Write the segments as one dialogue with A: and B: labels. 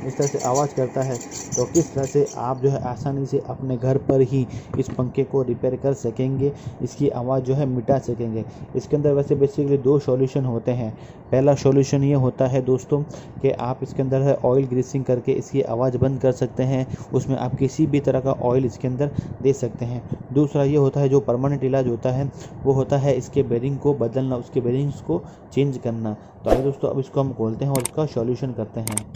A: इस तरह से आवाज़ करता है। तो किस तरह से आप जो है आसानी से अपने घर पर ही इस पंखे को रिपेयर कर सकेंगे, इसकी आवाज़ जो है मिटा सकेंगे। इसके अंदर वैसे बेसिकली 2 सॉल्यूशन होते हैं। पहला सॉल्यूशन ये होता है दोस्तों कि आप इसके अंदर है ऑयल ग्रीसिंग करके इसकी आवाज़ बंद कर सकते हैं। उसमें आप किसी भी तरह का ऑयल इसके अंदर दे सकते हैं। दूसरा ये होता है जो परमानेंट इलाज होता है वो होता है इसके बेरिंग को बदलना, उसके बेरिंग्स को चेंज करना। तो आइए दोस्तों अब इसको हम खोलते हैं और इसका सॉल्यूशन करते हैं।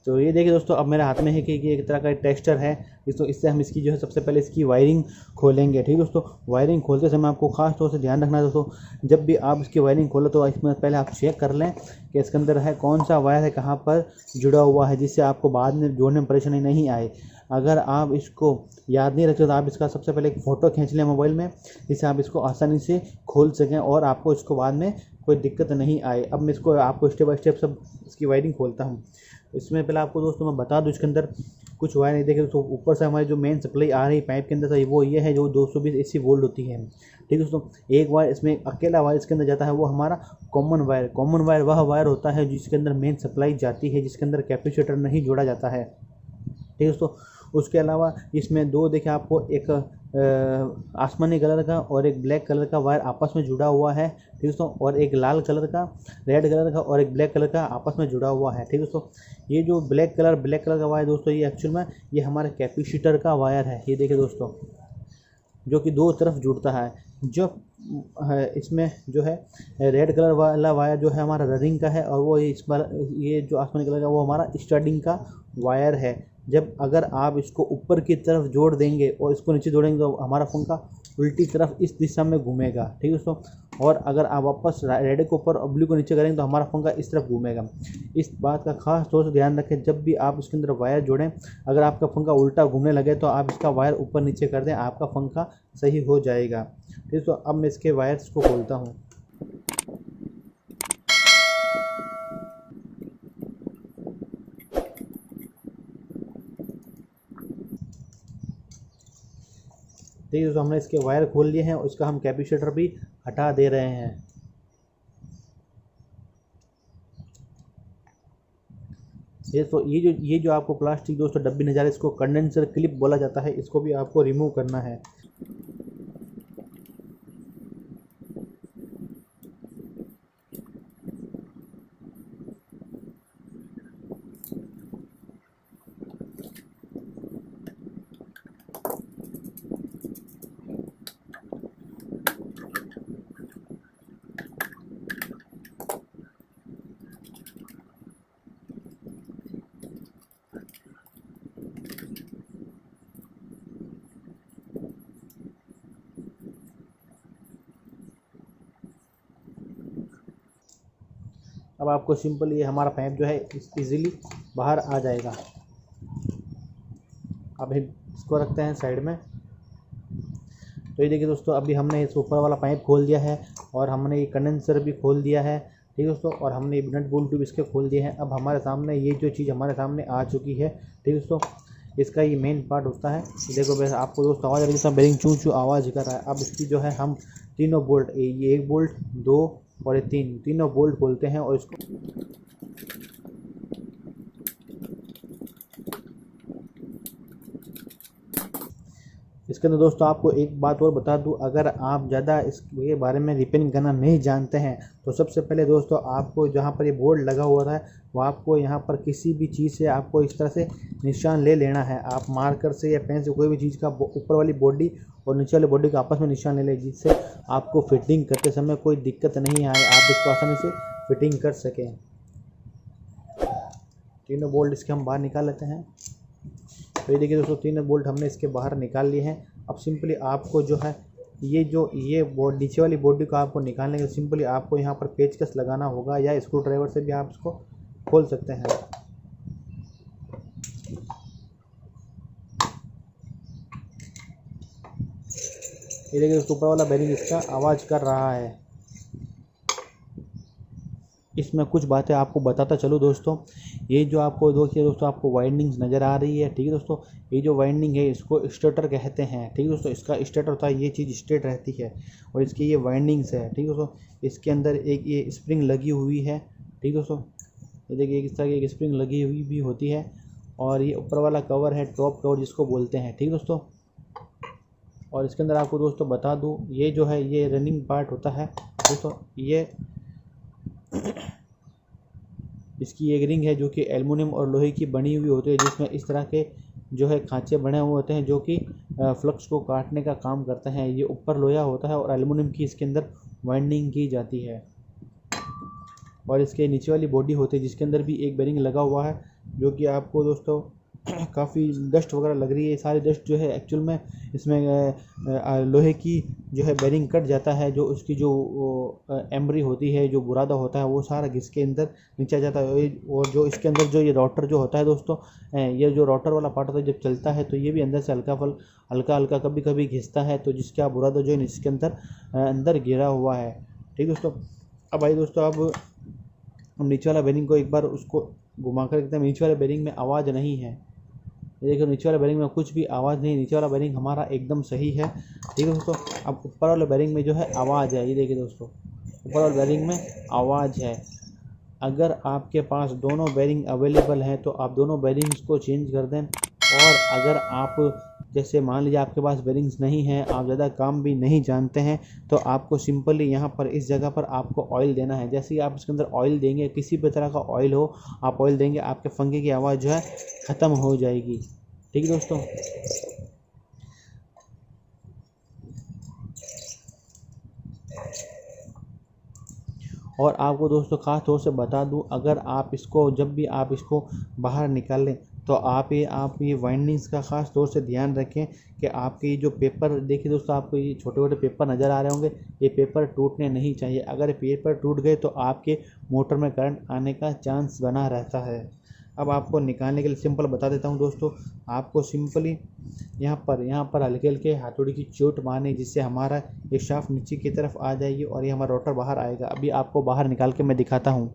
A: तो ये देखिए दोस्तों, अब मेरे हाथ में है कि ये एक तरह का टेक्सचर है। तो इससे हम इसकी जो है सबसे पहले इसकी वायरिंग खोलेंगे। ठीक है दोस्तों, वायरिंग खोलते समय आपको खास तौर से ध्यान रखना है दोस्तों, जब भी आप इसकी वायरिंग खोलो तो इसमें पहले आप चेक कर लें कि इसके अंदर है कौन सा वायर है, कहाँ पर जुड़ा हुआ है, जिससे आपको बाद में जोड़ने में परेशानी नहीं आए। अगर आप इसको याद नहीं रखते तो आप इसका सबसे पहले एक फ़ोटो खींच लें मोबाइल में, जिससे आप इसको आसानी से खोल सकें और आपको इसको बाद में कोई दिक्कत नहीं आए। अब मैं इसको आपको स्टेप बाय स्टेप सब इसकी वायरिंग खोलता हूँ। इसमें पहले आपको दोस्तों मैं बता दूं, इसके अंदर कुछ वायर नहीं देखे दोस्तों। ऊपर से हमारी जो मेन सप्लाई आ रही पाइप के अंदर से वो ये है जो 220 AC वोल्ट होती है। ठीक है दोस्तों, एक वायर इसमें अकेला वायर इसके अंदर जाता है, वो हमारा कॉमन वायर वह वायर होता है जिसके अंदर मेन सप्लाई जाती है, जिसके अंदर कैपेसिटर नहीं जोड़ा जाता है। ठीक है दोस्तों, उसके अलावा इसमें 2 देखिए आपको एक आसमानी कलर का और एक ब्लैक कलर का वायर आपस में जुड़ा हुआ है। ठीक है दोस्तों, और एक लाल कलर का, रेड कलर का और एक ब्लैक कलर का आपस में जुड़ा हुआ है। ठीक है दोस्तों, ये जो ब्लैक कलर का वायर दोस्तों, ये एक्चुअल में ये हमारे कैपेसिटर का वायर है। ये देखिए दोस्तों, जो कि 2 तरफ जुड़ता है। जो है इसमें जो है रेड कलर वाला वायर जो है हमारा रनिंग का है, और वो इस बार ये जो आसमानी कलर का वो हमारा स्टार्टिंग का वायर है। जब अगर आप इसको ऊपर की तरफ जोड़ देंगे और इसको नीचे जोड़ेंगे तो हमारा पंखा उल्टी तरफ इस दिशा में घूमेगा। ठीक है दोस्तों, और अगर आप वापस रेड को ऊपर और ब्लू को नीचे करेंगे तो हमारा पंखा इस तरफ घूमेगा। इस बात का खास तौर से ध्यान रखें, जब भी आप इसके अंदर वायर जोड़ें, अगर आपका पंखा उल्टा घूमने लगे तो आप इसका वायर ऊपर नीचे कर दें, आपका पंखा सही हो जाएगा। ठीक है, तो अब मैं इसके वायर्स को खोलता हूँ। ठीक है, तो हमने इसके वायर खोल लिए हैं और इसका हम कैपेसिटर भी हटा दे रहे हैं। ये जो आपको प्लास्टिक दोस्तों डब्बी नज़र है, इसको कंडेंसर क्लिप बोला जाता है, इसको भी आपको रिमूव करना है। अब आपको सिंपल ये हमारा पाइप जो है इजीली बाहर आ जाएगा। अब इसको रखते हैं साइड में। तो ये देखिए दोस्तों, अभी हमने इस ऊपर वाला पाइप खोल दिया है और हमने ये कंडेंसर भी खोल दिया है। ठीक है दोस्तों, और हमने नट बोल्ट भी इसके खोल दिए हैं। अब हमारे सामने ये जो चीज़ हमारे सामने आ चुकी है। ठीक है दोस्तों, इसका ये मेन पार्ट होता है। देखो वैसे आपको दोस्तों आवाज़ आ रही है, बेरिंग चू चू आवाज़ कर रहा है। अब इसकी जो है हम तीनों बोल्ट, ये 1 बोल्ट, 2 और ये तीनों बोल्ट खोलते हैं और इसको इसके अंदर दोस्तों आपको एक बात और बता दूं, अगर आप ज़्यादा इसके बारे में रिपेयरिंग करना नहीं जानते हैं तो सबसे पहले दोस्तों आपको जहां पर ये बोर्ड लगा हुआ है वो आपको यहां पर किसी भी चीज़ से आपको इस तरह से निशान ले लेना है। आप मार्कर से या पेन से कोई भी चीज़ का ऊपर वाली बॉडी और नीचे वाली बॉडी का आपस में निशान ले लें, जिससे आपको फिटिंग करते समय कोई दिक्कत नहीं आए, आप इसको आसानी से फिटिंग कर सकें। तीनों बोल्ट इसके हम बाहर निकाल लेते हैं। तो ये देखिए दोस्तों, 3 बोल्ट हमने इसके बाहर निकाल लिए हैं। अब सिंपली आपको जो है ये बोर्ड नीचे वाली बॉडी को आपको निकालने के लिए सिंपली आपको यहाँ पर पेचकस लगाना होगा, या स्क्रू ड्राइवर से भी आप इसको खोल सकते हैं। ये देखिए दोस्तों, ऊपर वाला बेरिंग इसका आवाज़ कर रहा है। इसमें कुछ बातें आपको बताता चलो दोस्तों। ये जो आपको दोस्तों आपको वाइंडिंग्स नज़र आ रही है। ठीक है दोस्तों, ये जो वाइंडिंग है इसको स्टेटर कहते हैं। ठीक है दोस्तों, इसका स्टेटर होता है, ये चीज़ स्ट्रेट रहती है और इसकी ये वाइंडिंग्स है। ठीक है दोस्तों, इसके अंदर एक ये स्प्रिंग लगी हुई है। ठीक है दोस्तों, ये देखिए इस तरह की एक स्प्रिंग लगी हुई भी होती है। और ये ऊपर वाला कवर है टॉप कवर जिसको बोलते हैं, ठीक दोस्तों। और इसके अंदर आपको दोस्तों बता दूं, ये जो है ये रनिंग पार्ट होता है दोस्तों। ये इसकी एक रिंग है जो कि एल्युमिनियम और लोहे की बनी हुई होती है, जिसमें इस तरह के जो है खांचे बने हुए होते हैं जो कि फ्लक्स को काटने का काम करते हैं। ये ऊपर लोहा होता है और एल्युमिनियम की इसके अंदर वाइंडिंग की जाती है। और इसके नीचे वाली बॉडी होती है जिसके अंदर भी एक बेरिंग लगा हुआ है, जो कि आपको दोस्तों काफ़ी डस्ट वगैरह लग रही है। सारी डस्ट जो है एक्चुअल में इसमें लोहे की जो है बेरिंग कट जाता है, जो उसकी जो एम्बरी होती है, जो बुरादा होता है, वो सारा घिस के अंदर नीचे आ जाता है। और जो इसके अंदर जो ये रोटर जो होता है दोस्तों, ये जो रोटर वाला पार्ट होता है जब चलता है तो ये भी अंदर से हल्का हल्का कभी कभी घिसता है, तो जिसका बुरादा जो है इसके अंदर गिरा हुआ है, ठीक दोस्तों। अब भाई दोस्तों अब हम नीचे वाला बेरिंग को एक बार उसको घुमा कर देखते हैं। नीचे वाले बेरिंग में आवाज़ नहीं है, ये देखो नीचे वाले बेरिंग में कुछ भी आवाज़ नहीं, नीचे वाला बेरिंग हमारा एकदम सही है, ठीक है दोस्तों। अब ऊपर वाले बेरिंग में जो है आवाज़ है, ये देखिए दोस्तों ऊपर वाले बेरिंग में आवाज़ है। अगर आपके पास दोनों बेरिंग अवेलेबल हैं तो आप दोनों बेरिंग्स को चेंज कर दें। और अगर आप जैसे मान लीजिए आपके पास बेरिंग्स नहीं हैं, आप ज़्यादा काम भी नहीं जानते हैं, तो आपको सिंपली यहाँ पर इस जगह पर आपको ऑयल देना है। जैसे ही आप इसके अंदर ऑयल देंगे, किसी भी तरह का ऑयल हो, आप ऑयल देंगे, आपके पंखे की आवाज़ जो है ख़त्म हो जाएगी, ठीक है दोस्तों। और आपको दोस्तों ख़ास तौर से बता दूं, अगर आप इसको जब भी आप इसको बाहर निकालें तो आप ये वाइंडिंग्स का ख़ास तौर से ध्यान रखें कि आपके जो पेपर, देखिए दोस्तों आपको ये छोटे छोटे पेपर नज़र आ रहे होंगे, ये पेपर टूटने नहीं चाहिए। अगर पेपर टूट गए तो आपके मोटर में करंट आने का चांस बना रहता है। अब आपको निकालने के लिए सिंपल बता देता हूँ दोस्तों, आपको सिंपली यहाँ पर हल्के हल्के हाथौड़ी की चोट मारनी, जिससे हमारा ये शाफ्ट नीचे की तरफ आ जाएगी और ये हमारा रोटर बाहर आएगा। अभी आपको बाहर निकाल के मैं दिखाता हूँ।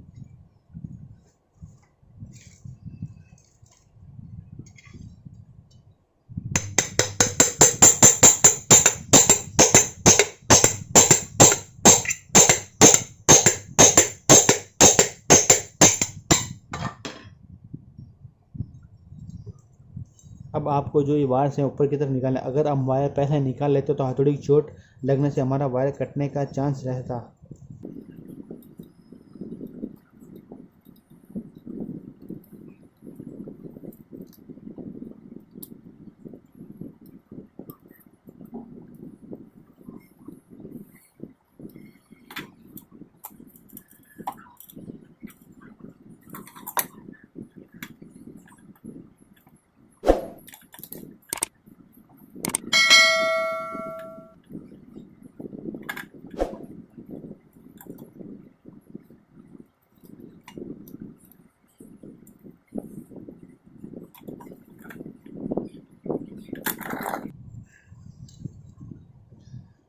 A: अब आपको जो ये वायर से ऊपर की तरफ निकालना है, अगर हम वायर पहले निकाल लेते तो हथौड़ी की चोट लगने से हमारा वायर कटने का चांस रहता।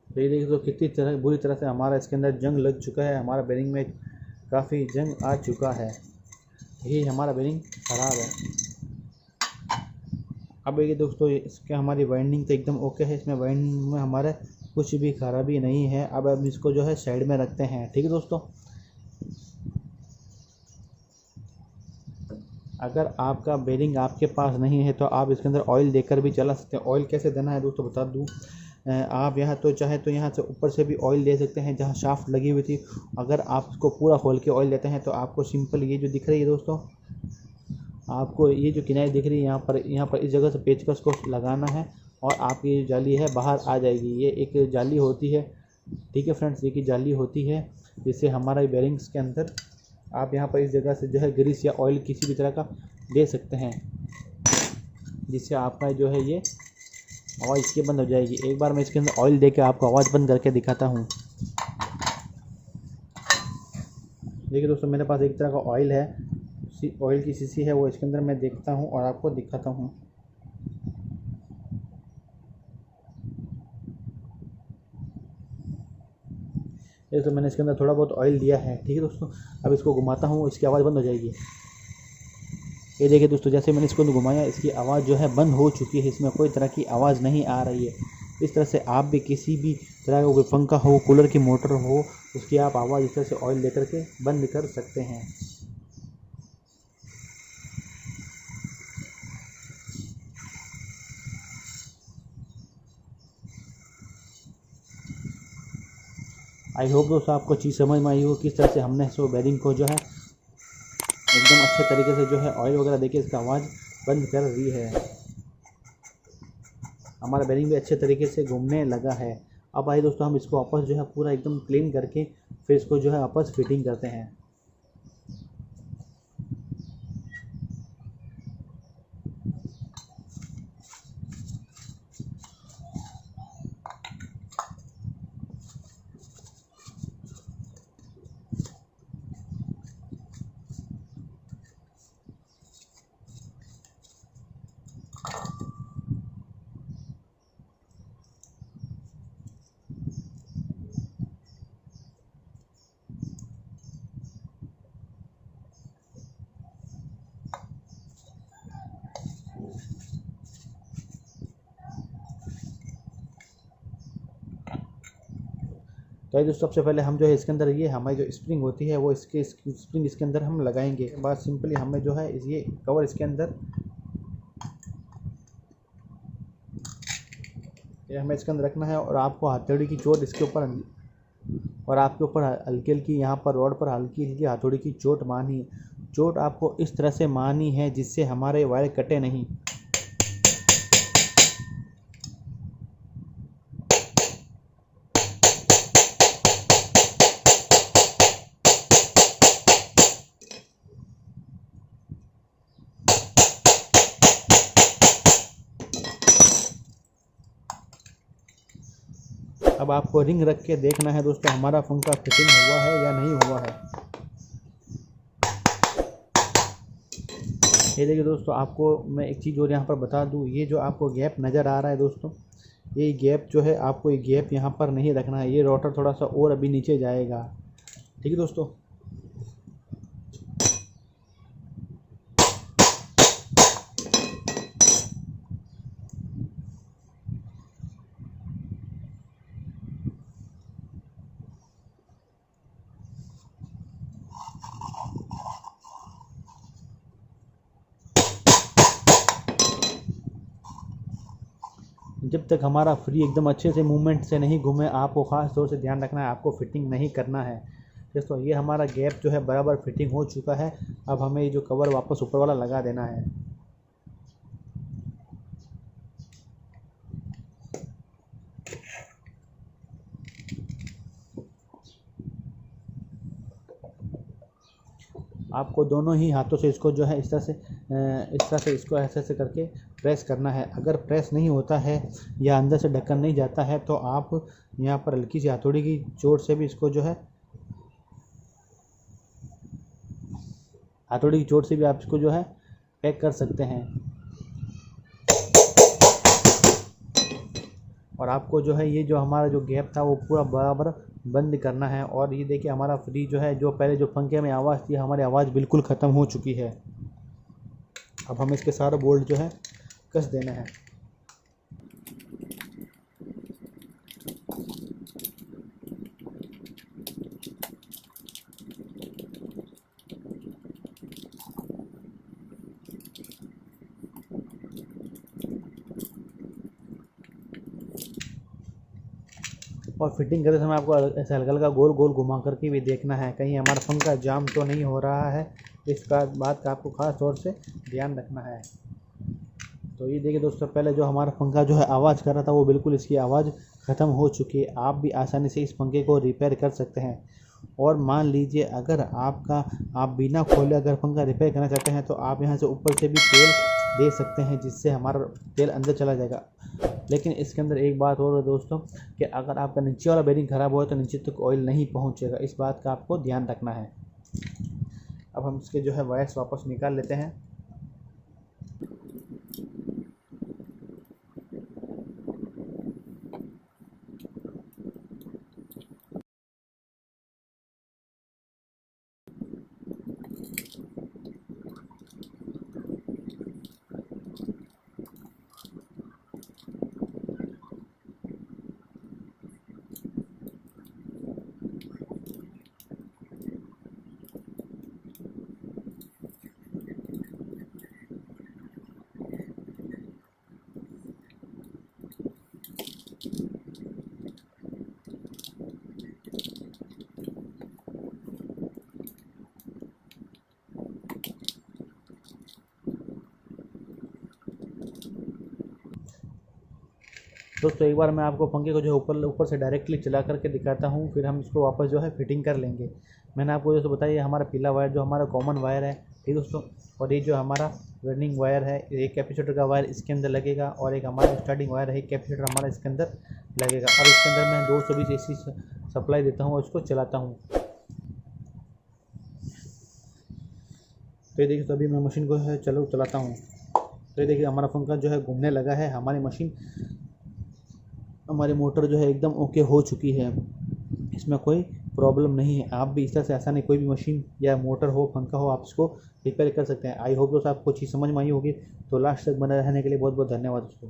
A: तो ये देखिए तो कितनी बुरी तरह से हमारा इसके अंदर जंग लग चुका है, हमारा बेरिंग में काफ़ी जंग आ चुका है, यही हमारा बेरिंग ख़राब है। अब ये दोस्तों इसके हमारी वाइंडिंग तो एकदम ओके है, इसमें वाइंडिंग में हमारे कुछ भी खराबी नहीं है। अब हम इसको जो है साइड में रखते हैं, ठीक है दोस्तों। अगर आपका बेरिंग आपके पास नहीं है तो आप इसके अंदर ऑयल देकर भी चला सकते हैं। ऑयल कैसे देना है दोस्तों बता दूं, आप यहाँ तो चाहे तो यहाँ से ऊपर से भी ऑयल दे सकते हैं जहाँ शाफ्ट लगी हुई थी। अगर आप इसको पूरा खोल के ऑयल देते हैं तो आपको सिंपल ये जो दिख रही है दोस्तों, आपको ये जो किनारी दिख रही है यहाँ पर इस जगह से पेचकस को लगाना है और आपकी जो जाली है बाहर आ जाएगी। ये एक जाली होती है, ठीक है फ्रेंड्स, ये की जाली होती है जिससे हमारा बेरिंग्स के अंदर आप यहाँ पर इस जगह से जो है ग्रीस या ऑयल किसी भी तरह का दे सकते हैं, जिससे आपका जो है ये आवाज़ इसकी बंद हो जाएगी। एक बार मैं इसके अंदर ऑयल दे के आपको आवाज़ बंद करके दिखाता हूँ। देखिए दोस्तों मेरे पास एक तरह का ऑयल है, ऑयल की शीशी है, वो इसके अंदर मैं देखता हूँ और आपको दिखाता हूँ। ये तो मैंने इसके अंदर थोड़ा बहुत ऑयल दिया है, ठीक है दोस्तों। अब इसको घुमाता हूँ, इसकी आवाज़ बंद हो जाएगी। ये देखिए दोस्तों जैसे मैंने इसको घुमाया, इसकी आवाज़ जो है बंद हो चुकी है, इसमें कोई तरह की आवाज़ नहीं आ रही है। इस तरह से आप भी किसी भी तरह का कोई पंखा हो, कूलर की मोटर हो, उसकी आप आवाज़ इस तरह से ऑयल दे करके बंद कर सकते हैं। आई होप दोस्तों आपको चीज़ समझ में आई हो किस तरह से हमने इसको बेरिंग को जो है एकदम अच्छे तरीके से जो है ऑयल वगैरह देके इसका आवाज़ बंद कर दी है। हमारा बेरिंग भी अच्छे तरीके से घूमने लगा है। अब आइए दोस्तों हम इसको वापस जो है पूरा एकदम क्लीन करके फिर इसको जो है वापस फिटिंग करते हैं। तो दोस्तों सबसे पहले हम जो है इसके अंदर ये हमारी जो स्प्रिंग होती है वो इसके स्प्रिंग इसके अंदर हम लगाएंगे। बाद सिंपली हमें जो है ये कवर इसके अंदर ये हमें इसके अंदर रखना है और आपको हथौड़ी की चोट इसके ऊपर और आपके ऊपर हल्की हल्की यहाँ पर रोड पर हल्की हल्की हथौड़ी की चोट मारनी है। चोट आपको इस तरह से मारनी है जिससे हमारे वायर कटे नहीं। अब आपको रिंग रख के देखना है दोस्तों हमारा पंखा फिटिंग हुआ है या नहीं हुआ है। ये देखिए दोस्तों आपको मैं एक चीज़ और यहाँ पर बता दूँ, ये जो आपको गैप नज़र आ रहा है दोस्तों, ये गैप जो है आपको ये गैप यहाँ पर नहीं रखना है। ये रोटर थोड़ा सा और अभी नीचे जाएगा। ठीक है दोस्तों। जब तक हमारा फ्री एकदम अच्छे से मूवमेंट से नहीं घूमे, आपको ख़ास तौर से ध्यान रखना है, आपको फिटिंग नहीं करना है दोस्तों। ये हमारा गैप जो है बराबर फिटिंग हो चुका है। अब हमें ये जो कवर वापस ऊपर वाला लगा देना है। आपको दोनों ही हाथों से इसको जो है इस तरह से इसको ऐसे ऐसे करके प्रेस करना है। अगर प्रेस नहीं होता है या अंदर से ढक्कन नहीं जाता है तो आप यहाँ पर हल्की सी हथौड़ी की चोट से भी इसको जो है हथौड़ी की चोट से भी आप इसको जो है पैक कर सकते हैं। और आपको जो है ये जो हमारा जो गैप था वो पूरा बराबर बंद करना है। और ये देखिए हमारा फ्री जो है, जो पहले जो पंखे में आवाज़ थी, हमारी आवाज़ बिल्कुल ख़त्म हो चुकी है। अब हमें इसके सारा बोल्ट जो है कस देना है। और फिटिंग करते समय आपको ऐसे हल्का हल्का गोल गोल घुमा करके भी देखना है कहीं हमारा पंखा जाम तो नहीं हो रहा है। इस बात का आपको ख़ास तौर से ध्यान रखना है। तो ये देखिए दोस्तों, पहले जो हमारा पंखा जो है आवाज़ कर रहा था वो बिल्कुल इसकी आवाज़ ख़त्म हो चुकी है। आप भी आसानी से इस पंखे को रिपेयर कर सकते हैं। और मान लीजिए अगर आप बिना खोले अगर पंखा रिपेयर करना चाहते हैं तो आप यहाँ से ऊपर से भी तेल दे सकते हैं जिससे हमारा तेल अंदर चला जाएगा। लेकिन इसके अंदर एक बात और है दोस्तों कि अगर आपका नीचे वाला बेरिंग ख़राब हो तो नीचे तक ऑयल नहीं पहुँचेगा। इस बात का आपको ध्यान रखना है। अब हम इसके जो है वायर्स वापस निकाल लेते हैं। दोस्तों एक बार मैं आपको पंखे को जो है ऊपर ऊपर से डायरेक्टली चला करके दिखाता हूँ, फिर हम इसको वापस जो है फिटिंग कर लेंगे। मैंने आपको जैसे बताया हमारा पीला वायर जो हमारा कॉमन वायर है, ठीक दोस्तों। और ये जो हमारा रनिंग वायर है, एक कैपेसिटर का वायर इसके अंदर लगेगा और एक हमारा स्टार्टिंग वायर है, एक कैपेसिटर हमारा इसके अंदर लगेगा। और इसके अंदर मैं 220 AC सप्लाई देता हूँ और इसको चलाता हूँ। तो ये देखिए, तो अभी मैं मशीन को है चलाता हूँ। तो ये देखिए हमारा पंखा जो है घूमने लगा है, हमारी मशीन हमारी मोटर जो है एकदम ओके हो चुकी है, इसमें कोई प्रॉब्लम नहीं है। आप भी इस तरह से आसानी कोई भी मशीन या मोटर हो, पंखा हो, आप इसको रिपेयर कर सकते हैं। आई होप दोस्तों आपको चीज़ समझ में आई होगी। तो लास्ट तक बने रहने के लिए बहुत बहुत धन्यवाद दोस्तों।